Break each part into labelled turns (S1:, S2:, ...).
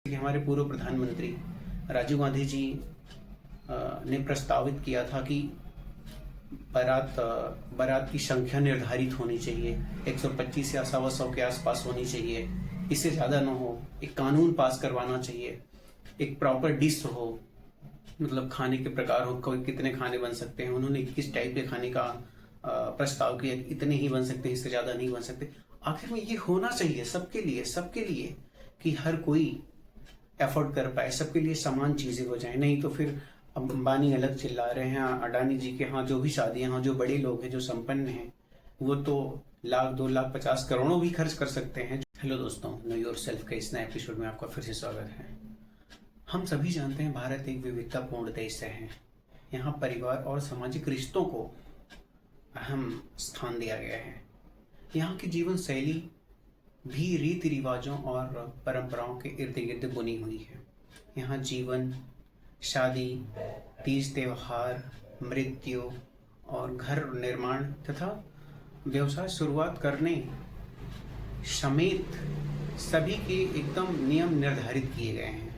S1: कि हमारे पूर्व प्रधानमंत्री राजीव गांधी जी ने प्रस्तावित किया था कि बारात की संख्या निर्धारित होनी चाहिए, 125 या 125 के आसपास होनी चाहिए, इससे ज़्यादा ना हो। एक कानून पास करवाना चाहिए, एक प्रॉपर डिश हो, मतलब खाने के प्रकार हो, कोई कितने खाने बन सकते हैं। उन्होंने किस टाइप के खाने का प्रस्ताव किया, इतने ही बन सकते हैं, इससे ज़्यादा नहीं बन सकते। आखिर में ये होना चाहिए सबके लिए कि हर कोई एफोर्ड कर पाए, सबके लिए समान चीज़ें हो जाए। नहीं तो फिर अंबानी अलग चिल्ला रहे हैं, अडानी जी के यहाँ जो भी शादियाँ हैं, जो बड़े लोग हैं, जो संपन्न हैं, वो तो लाख 2 लाख 50 करोड़ों भी खर्च कर सकते हैं। हेलो दोस्तों, नो योर सेल्फ के इस नए एपिसोड में आपका फिर से स्वागत है। हम सभी जानते हैं भारत एक विविधतापूर्ण देश है। यहाँ परिवार और सामाजिक रिश्तों को अहम स्थान दिया गया है। यहाँ की जीवन शैली भी रीति रिवाजों और परंपराओं के इर्द गिर्द बुनी हुई है। यहाँ जीवन, शादी, तीज त्योहार, मृत्यु और घर निर्माण तथा व्यवसाय शुरुआत करने समेत सभी के एकदम नियम निर्धारित किए गए हैं।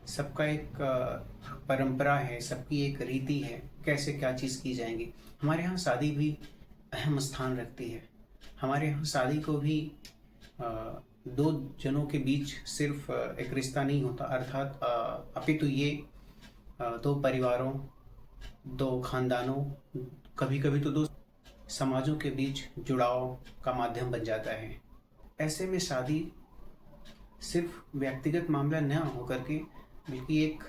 S1: सबका एक परंपरा है, सबकी एक रीति है, कैसे क्या चीज़ की जाएंगी। हमारे यहाँ शादी भी अहम स्थान रखती है। हमारे यहाँ शादी को भी दो जनों के बीच सिर्फ एक रिश्ता नहीं होता, अर्थात अपितु ये दो परिवारों, दो खानदानों, कभी कभी तो दो समाजों के बीच जुड़ाव का माध्यम बन जाता है। ऐसे में शादी सिर्फ व्यक्तिगत मामला न होकर के बल्कि एक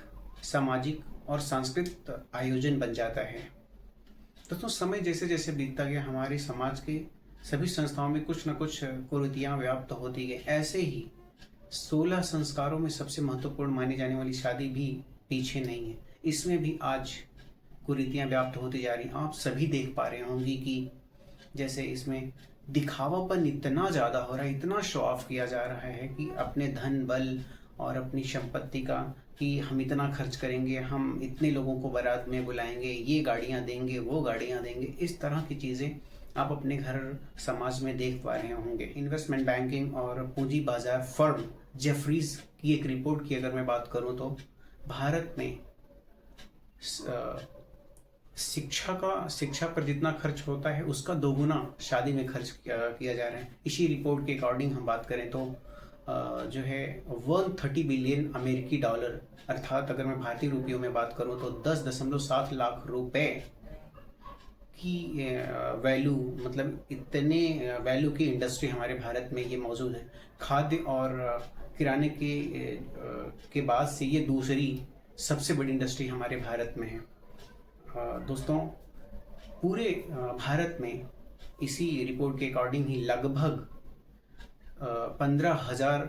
S1: सामाजिक और सांस्कृतिक आयोजन बन जाता है। दोस्तों, समय जैसे जैसे बीतता गया, हमारे समाज के सभी संस्थाओं में कुछ न कुछ कुरीतियाँ व्याप्त होती गई। ऐसे ही 16 संस्कारों में सबसे महत्वपूर्ण मानी जाने वाली शादी भी पीछे नहीं है। इसमें भी आज कुरीतियाँ व्याप्त होती जा रही। आप सभी देख पा रहे होंगे कि जैसे इसमें दिखावापन इतना ज़्यादा हो रहा है, इतना शो ऑफ किया जा रहा है कि अपने धन बल और अपनी संपत्ति का, कि हम इतना खर्च करेंगे, हम इतने लोगों को बारात में बुलाएंगे, ये गाड़ियाँ देंगे, वो गाड़ियाँ देंगे। इस तरह की चीज़ें आप अपने घर समाज में देख पा रहे होंगे। इन्वेस्टमेंट बैंकिंग और पूंजी बाजार फर्म जेफरीज की एक रिपोर्ट की अगर मैं बात करूं तो भारत में शिक्षा पर जितना खर्च होता है उसका दोगुना शादी में खर्च किया जा रहा है। इसी रिपोर्ट के अकॉर्डिंग हम बात करें तो जो है 130 बिलियन अमेरिकी डॉलर, अर्थात अगर मैं भारतीय रुपयों में बात करूं तो 10.7 लाख रुपए की वैल्यू, मतलब इतने वैल्यू की इंडस्ट्री हमारे भारत में ये मौजूद है। खाद्य और किराने के बाद से ये दूसरी सबसे बड़ी इंडस्ट्री हमारे भारत में है। दोस्तों, पूरे भारत में इसी रिपोर्ट के अकॉर्डिंग ही लगभग 15,000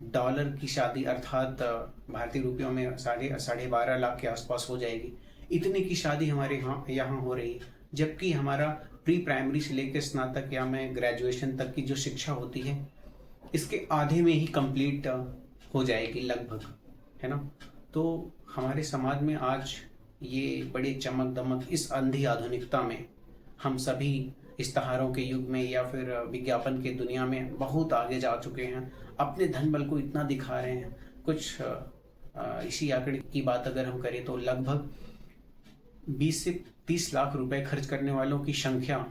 S1: डॉलर की शादी, अर्थात भारतीय रुपयों में 12.5 लाख के आसपास हो जाएगी। इतने की शादी हमारे यहाँ हो रही है, जबकि हमारा प्री प्राइमरी से लेकर स्नातक या में ग्रेजुएशन तक की जो शिक्षा होती है इसके आधे में ही कंप्लीट हो जाएगी लगभग, है ना। तो हमारे समाज में आज ये बड़े चमक दमक इस अंधी आधुनिकता में हम सभी इश्तहारों के युग में या फिर विज्ञापन के दुनिया में बहुत आगे जा चुके हैं। अपने धन बल को इतना दिखा रहे हैं। कुछ इसी आंकड़े की बात अगर हम करें तो लगभग 20 से 30 लाख रुपए खर्च करने वालों की संख्या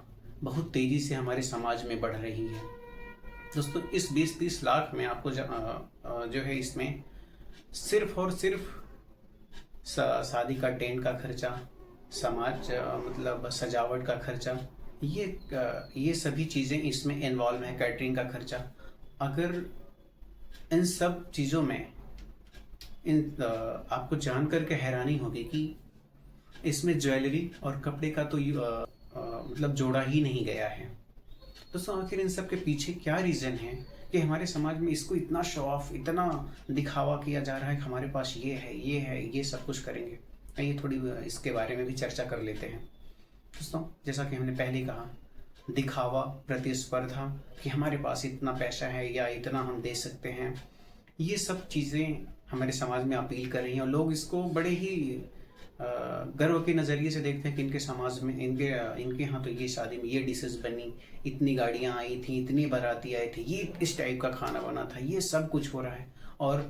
S1: बहुत तेजी से हमारे समाज में बढ़ रही है। दोस्तों, इस 20-30 लाख में आपको जो है इसमें सिर्फ और सिर्फ शादी का टेंट का खर्चा, समाज मतलब सजावट का खर्चा, ये सभी चीज़ें इसमें इन्वॉल्व है। कैटरिंग का खर्चा, अगर इन सब चीज़ों में आपको जान करके हैरानी होगी कि इसमें ज्वेलरी और कपड़े का तो मतलब जोड़ा ही नहीं गया है। दोस्तों, आखिर इन सब के पीछे क्या रीज़न है कि हमारे समाज में इसको इतना शो ऑफ, इतना दिखावा किया जा रहा है कि हमारे पास ये है, ये सब कुछ करेंगे। ये थोड़ी इसके बारे में भी चर्चा कर लेते हैं। दोस्तों, जैसा कि हमने पहले कहा, दिखावा, प्रतिस्पर्धा, कि हमारे पास इतना पैसा है या इतना हम दे सकते हैं, ये सब चीज़ें हमारे समाज में अपील कर रही हैं और लोग इसको बड़े ही गर्व के नज़रिए से देखते हैं कि इनके समाज में, इनके यहाँ तो ये शादी में ये डिशेस बनी, इतनी गाड़ियाँ आई थी, इतनी बाराती आए थे, ये इस टाइप का खाना बना था, ये सब कुछ हो रहा है। और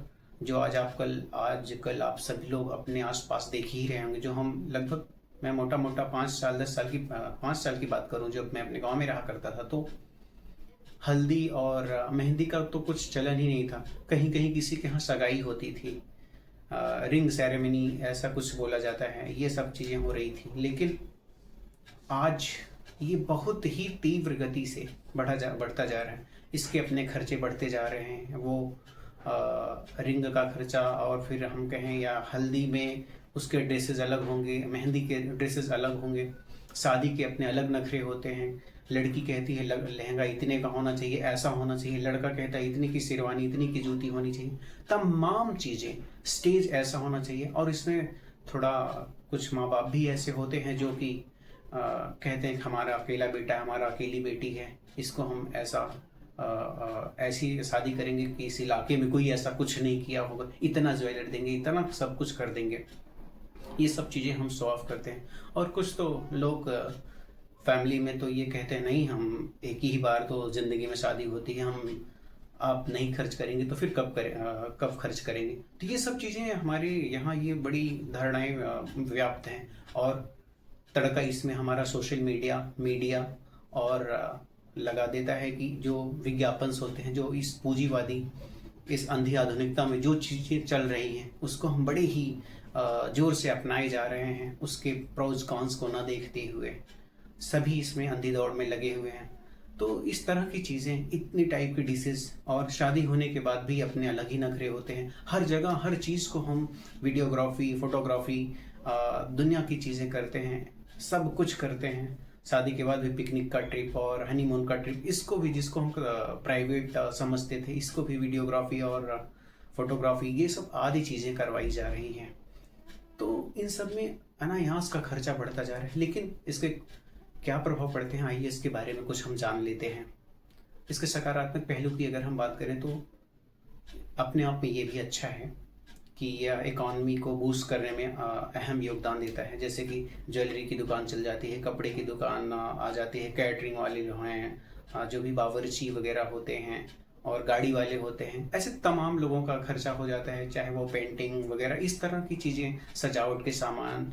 S1: जो आजकल आप सभी लोग अपने आसपास देख ही रहे होंगे, जो हम लगभग, मैं मोटा मोटा 5 साल की बात करूं, जब मैं अपने गांव में रहा करता था, तो हल्दी और मेहंदी का तो कुछ चलन ही नहीं था। कहीं कहीं किसी के यहाँ सगाई होती थी, रिंग सेरेमनी ऐसा कुछ बोला जाता है, ये सब चीज़ें हो रही थी। लेकिन आज ये बहुत ही तीव्र गति से बढ़ता जा रहा है। इसके अपने खर्चे बढ़ते जा रहे हैं। वो रिंग का खर्चा, और फिर हम कहें या हल्दी में उसके ड्रेसेस अलग होंगे, मेहंदी के ड्रेसेस अलग होंगे, शादी के अपने अलग नखरे होते हैं। लड़की कहती है लहंगा इतने का होना चाहिए, ऐसा होना चाहिए। लड़का कहता है इतनी की शेरवानी, इतनी की जूती होनी चाहिए। तमाम चीज़ें, स्टेज ऐसा होना चाहिए। और इसमें थोड़ा कुछ माँ बाप भी ऐसे होते हैं जो कि कहते हैं हमारा अकेला बेटा है, हमारा अकेली बेटी है, इसको हम ऐसी शादी करेंगे कि इस इलाके में कोई ऐसा कुछ नहीं किया होगा, इतना ज्वेलर देंगे, इतना सब कुछ कर देंगे। ये सब चीज़ें हम शो ऑफ करते हैं। और कुछ तो लोग फैमिली में तो ये कहते हैं नहीं, हम एक ही बार तो ज़िंदगी में शादी होती है, हम आप नहीं खर्च करेंगे तो फिर कब खर्च करेंगे। तो ये सब चीज़ें हमारे यहाँ ये बड़ी धारणाएं व्याप्त हैं। और तड़का इसमें हमारा सोशल मीडिया और लगा देता है कि जो विज्ञापन होते हैं, जो इस पूंजीवादी, इस अंधी आधुनिकता में जो चीज़ें चल रही हैं, उसको हम बड़े ही जोर से अपनाए जा रहे हैं। उसके प्रोज कॉन्स को ना देखते हुए सभी इसमें अंधी दौड़ में लगे हुए हैं। तो इस तरह की चीज़ें, इतनी टाइप की डिशेस, और शादी होने के बाद भी अपने अलग ही नखरे होते हैं। हर जगह हर चीज़ को हम वीडियोग्राफी, फोटोग्राफी, दुनिया की चीज़ें करते हैं, सब कुछ करते हैं। शादी के बाद भी पिकनिक का ट्रिप और हनीमून का ट्रिप, इसको भी, जिसको हम प्राइवेट समझते थे, इसको भी वीडियोग्राफी और फोटोग्राफी, ये सब आदि चीज़ें करवाई जा रही हैं। तो इन सब में अनायास का खर्चा बढ़ता जा रहा है। लेकिन इसके क्या प्रभाव पड़ते हैं, आइए इसके बारे में कुछ हम जान लेते हैं। इसके सकारात्मक पहलू की अगर हम बात करें तो अपने आप में ये भी अच्छा है कि यह इकॉनमी को बूस्ट करने में अहम योगदान देता है। जैसे कि ज्वेलरी की दुकान चल जाती है, कपड़े की दुकान आ जाती है, कैटरिंग वाले जो हैं, जो भी बावर्ची वगैरह होते हैं, और गाड़ी वाले होते हैं, ऐसे तमाम लोगों का खर्चा हो जाता है। चाहे वो पेंटिंग वगैरह, इस तरह की चीज़ें, सजावट के सामान,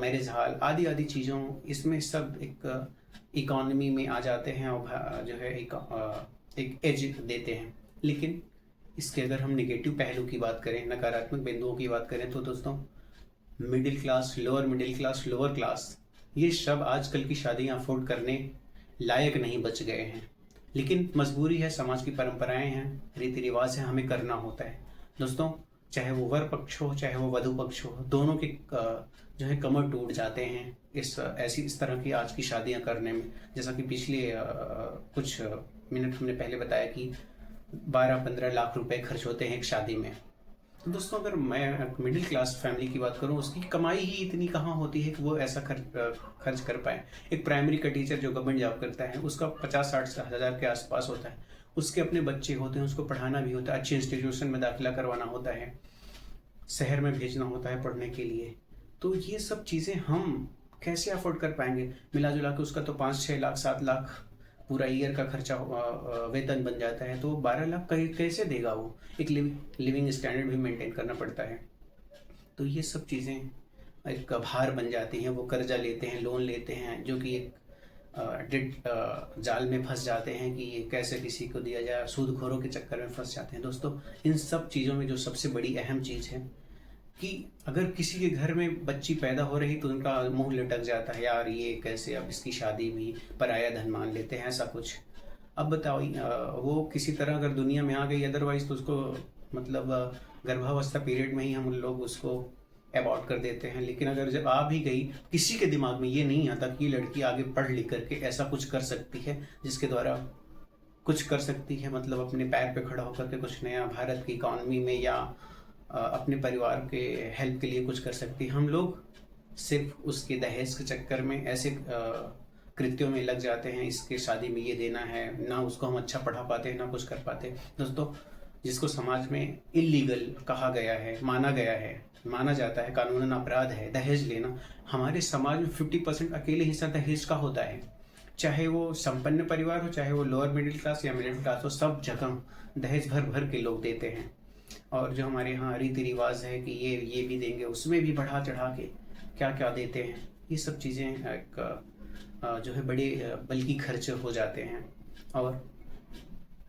S1: मैरिज हॉल आदि आदि चीज़ों, इसमें सब एक इकॉनमी में आ जाते हैं और जो है एक एज देते हैं। लेकिन इसके अगर हम नेगेटिव पहलू की बात करें, नकारात्मक बिंदुओं की बात करें, तो दोस्तों मिडिल क्लास, लोअर क्लास, ये सब आजकल की शादियाँ अफोर्ड करने लायक नहीं बच गए हैं। लेकिन मजबूरी है, समाज की परंपराएं हैं, रीति रिवाज है, हमें करना होता है। दोस्तों, चाहे वो वर पक्ष हो, चाहे वो वधु पक्ष हो, दोनों के जो है कमर टूट जाते हैं इस तरह की आज की शादियां करने में। जैसा कि पिछले कुछ मिनट हमने पहले बताया कि 12-15 लाख रुपए खर्च होते हैं एक शादी में। तो दोस्तों, अगर मैं मिडिल क्लास फैमिली की बात करूं, उसकी कमाई ही इतनी कहाँ होती है कि वो ऐसा खर्च कर पाए। एक प्राइमरी का टीचर जो गवर्नमेंट जॉब करता है, उसका 50-60 हज़ार के आसपास होता है। उसके अपने बच्चे होते हैं, उसको पढ़ाना भी होता है, अच्छे इंस्टीट्यूशन में दाखिला करवाना होता है, शहर में भेजना होता है पढ़ने के लिए। तो ये सब चीज़ें हम कैसे अफोर्ड कर पाएंगे? मिला जुला के उसका तो 5-6 लाख 7 लाख पूरा ईयर का खर्चा वेतन बन जाता है। तो 12 लाख कैसे देगा वो? एक लिविंग स्टैंडर्ड भी मेंटेन करना पड़ता है। तो ये सब चीज़ें एक भार बन जाती हैं। वो कर्जा लेते हैं, लोन लेते हैं, जो कि एक जाल में फंस जाते हैं कि ये कैसे किसी को दिया जाए, सूदखोरों के चक्कर में फंस जाते हैं। दोस्तों, इन सब चीज़ों में जो सबसे बड़ी अहम चीज़ है कि अगर किसी के घर में बच्ची पैदा हो रही तो उनका मुंह लटक जाता है, यार ये कैसे, अब इसकी शादी भी पराया धन मान लेते हैं, ऐसा कुछ। अब बताओ, वो किसी तरह अगर दुनिया में आ गई, अदरवाइज तो उसको मतलब गर्भावस्था पीरियड में ही हम लोग उसको अबॉर्ट कर देते हैं। लेकिन अगर जब आ भी गई, किसी के दिमाग में ये नहीं आता कि ये लड़की आगे पढ़ लिख करके ऐसा कुछ कर सकती है, जिसके द्वारा कुछ कर सकती है, मतलब अपने पैर पे खड़ा होकर के कुछ नया भारत की इकॉनमी में या अपने परिवार के हेल्प के लिए कुछ कर सकती है। हम लोग सिर्फ उसके दहेज के चक्कर में ऐसे कृत्यों में लग जाते हैं, इसके शादी में ये देना है, ना उसको हम अच्छा पढ़ा पाते हैं, ना कुछ कर पाते। दोस्तों, जिसको समाज में इल्लीगल कहा गया है, माना जाता है, कानूनन अपराध है दहेज लेना, हमारे समाज में 50% अकेले हिस्सा दहेज का होता है। चाहे वो संपन्न परिवार हो, चाहे वो लोअर मिडिल क्लास या मिडिल क्लास हो, सब जगह दहेज भर भर के लोग देते हैं। और जो हमारे यहाँ रीति रिवाज है कि ये भी देंगे, उसमें भी बढ़ा चढ़ा के क्या क्या देते हैं, ये सब चीज़ें एक जो है बड़े बल्कि खर्च हो जाते हैं। और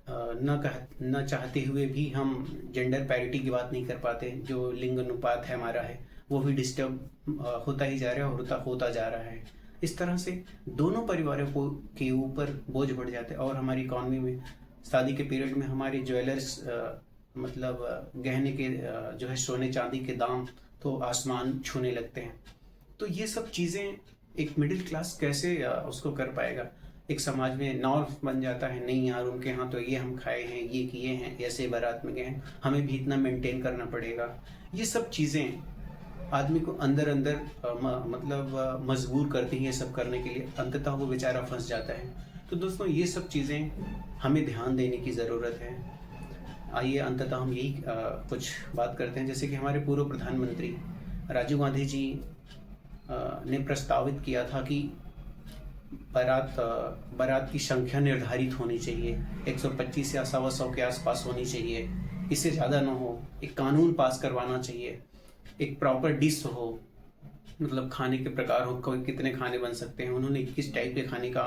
S1: न चाहते हुए भी हम जेंडर पैरिटी की बात नहीं कर पाते। जो लिंग अनुपात है हमारा है वो भी डिस्टर्ब होता ही जा रहा है और होता जा रहा है। इस तरह से दोनों परिवारों को के ऊपर बोझ बढ़ जाता है। और हमारी इकॉनमी में शादी के पीरियड में हमारे ज्वेलर्स मतलब गहने के जो है सोने चांदी के दाम तो आसमान छूने लगते हैं। तो ये सब चीज़ें एक मिडिल क्लास कैसे उसको कर पाएगा। एक समाज में नॉर्म बन जाता है, नहीं यार उनके यहाँ तो ये हम खाए हैं, ये किए हैं, ऐसे बारात में गए हैं, हमें भी इतना मेंटेन करना पड़ेगा। ये सब चीज़ें आदमी को अंदर अंदर मतलब मजबूर करती हैं ये सब करने के लिए, अंततः वो बेचारा फंस जाता है। तो दोस्तों ये सब चीज़ें हमें ध्यान देने की ज़रूरत है। आइए अंततः हम यही कुछ बात करते हैं। जैसे कि हमारे पूर्व प्रधानमंत्री राजीव गांधी जी ने प्रस्तावित किया था कि बारात की संख्या निर्धारित होनी चाहिए, 125 या 125 के आसपास होनी चाहिए, इससे ज़्यादा ना हो। एक कानून पास करवाना चाहिए, एक प्रॉपर डिश हो, मतलब खाने के प्रकार हो, कोई कितने खाने बन सकते हैं। उन्होंने किस टाइप के खाने का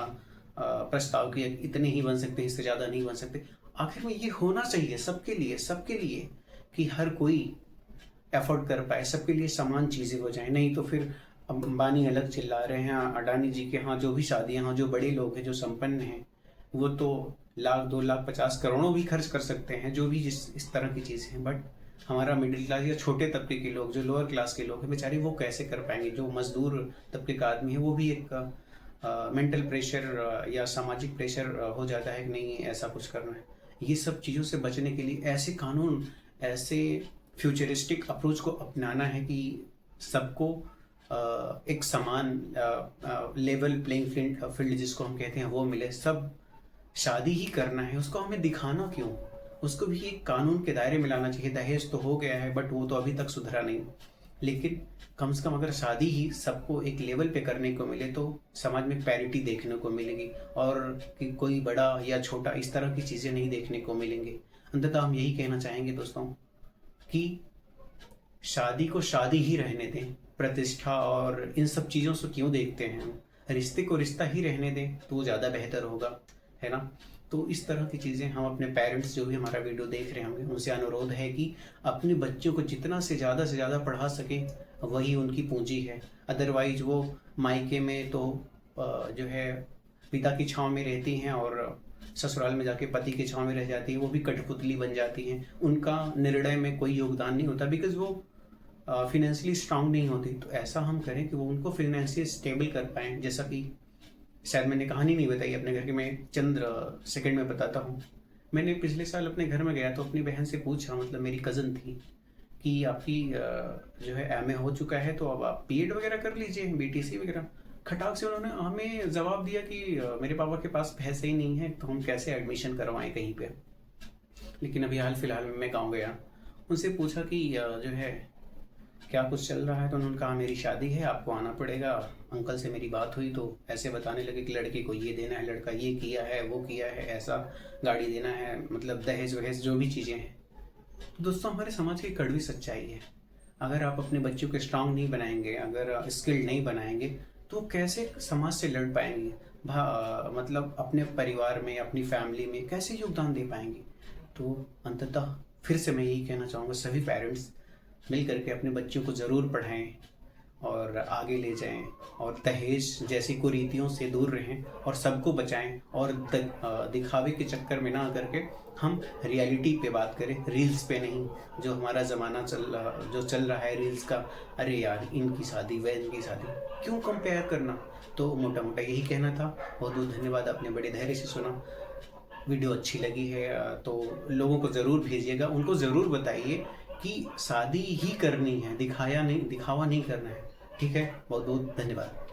S1: प्रस्ताव किया, इतने ही बन सकते हैं, इससे ज़्यादा नहीं बन सकते। आखिर में ये होना चाहिए सबके लिए कि हर कोई एफोर्ड कर पाए, सबके लिए समान चीज़ें हो जाए। नहीं तो फिर अंबानी अलग चिल्ला रहे हैं, अडानी जी के यहाँ जो भी शादियाँ हैं, जो बड़े लोग हैं, जो संपन्न हैं, वो तो लाख 2 लाख 50 करोड़ों भी खर्च कर सकते हैं, जो भी इस तरह की चीज़ें हैं। बट हमारा मिडिल क्लास या छोटे तबके के लोग, जो लोअर क्लास के लोग हैं बेचारे, वो कैसे कर पाएंगे। जो मजदूर तबके का आदमी है वो भी एक मेंटल प्रेशर या सामाजिक प्रेशर हो जाता है कि नहीं ऐसा कुछ करना है। ये सब चीज़ों से बचने के लिए ऐसे कानून, ऐसे फ्यूचरिस्टिक अप्रोच को अपनाना है कि सबको एक समान लेवल प्लेइंग फील्ड जिसको हम कहते हैं वो मिले। सब शादी ही करना है, उसको हमें दिखाना क्यों, उसको भी एक कानून के दायरे में लाना चाहिए। दहेज तो हो गया है बट वो तो अभी तक सुधरा नहीं, लेकिन कम से कम अगर शादी ही सबको एक लेवल पे करने को मिले तो समाज में पैरिटी देखने को मिलेगी और कि कोई बड़ा या छोटा इस तरह की चीज़ें नहीं देखने को मिलेंगे। अंततः हम यही कहना चाहेंगे दोस्तों कि शादी को शादी ही रहने दें, प्रतिष्ठा और इन सब चीज़ों से क्यों देखते हैं हम। रिश्ते को रिश्ता ही रहने दें तो वो ज़्यादा बेहतर होगा, है ना। तो इस तरह की चीज़ें हम अपने पेरेंट्स जो भी हमारा वीडियो देख रहे होंगे उनसे अनुरोध है कि अपने बच्चों को जितना से ज़्यादा पढ़ा सकें, वही उनकी पूंजी है। अदरवाइज वो मायके में तो जो है पिता की छांव में रहती हैं और ससुराल में जाके पति की छांव में रह जाती है, वो भी कठपुतली बन जाती हैं। उनका निर्णय में कोई योगदान नहीं होता बिकॉज वो फिनेंशियली स्ट्रांग नहीं होती। तो ऐसा हम करें कि वो उनको फिनेंशियली स्टेबल कर पाएँ। जैसा कि शायद मैंने कहानी नहीं बताई अपने घर की, मैं चंद सेकंड में बताता हूँ। मैंने पिछले साल अपने घर में गया तो अपनी बहन से पूछा, मतलब मेरी कज़न थी, कि आपकी जो है एमए हो चुका है तो अब आप बीएड वगैरह कर लीजिए, बीटीसी वगैरह। खटाक से उन्होंने हमें जवाब दिया कि मेरे पापा के पास पैसे ही नहीं है तो हम कैसे एडमिशन करवाएं कहीं पे। लेकिन अभी हाल फिलहाल में मैं गाँव गया, उनसे पूछा कि जो है क्या कुछ चल रहा है, तो उन्होंने कहा मेरी शादी है, आपको आना पड़ेगा। अंकल से मेरी बात हुई तो ऐसे बताने लगे कि लड़के को ये देना है, लड़का ये किया है, वो किया है, ऐसा गाड़ी देना है, मतलब दहेज वहेज जो भी चीज़ें हैं। तो दोस्तों हमारे समाज की कड़वी सच्चाई है, अगर आप अपने बच्चों को स्ट्रांग नहीं बनाएंगे, अगर स्किल्ड नहीं बनाएंगे तो कैसे समाज से लड़ पाएंगे, मतलब अपने परिवार में, अपनी फैमिली में कैसे योगदान दे पाएंगे। तो अंततः फिर से मैं यही कहना चाहूँगा, सभी पेरेंट्स मिल करके अपने बच्चों को ज़रूर पढ़ाएं और आगे ले जाएं और दहेज जैसी कुरीतियों से दूर रहें और सबको बचाएं। और दिखावे के चक्कर में ना करके हम रियलिटी पे बात करें, रील्स पे नहीं। जो हमारा ज़माना चल रहा है रील्स का, अरे यार इनकी शादी वह इनकी शादी, क्यों कंपेयर करना। तो मोटा मोटा यही कहना था। बहुत बहुत धन्यवाद, आपने बड़े धैर्य से सुना। वीडियो अच्छी लगी है तो लोगों को ज़रूर भेजिएगा, उनको ज़रूर बताइए कि शादी ही करनी है, दिखावा नहीं करना है। ठीक है, बहुत बहुत धन्यवाद।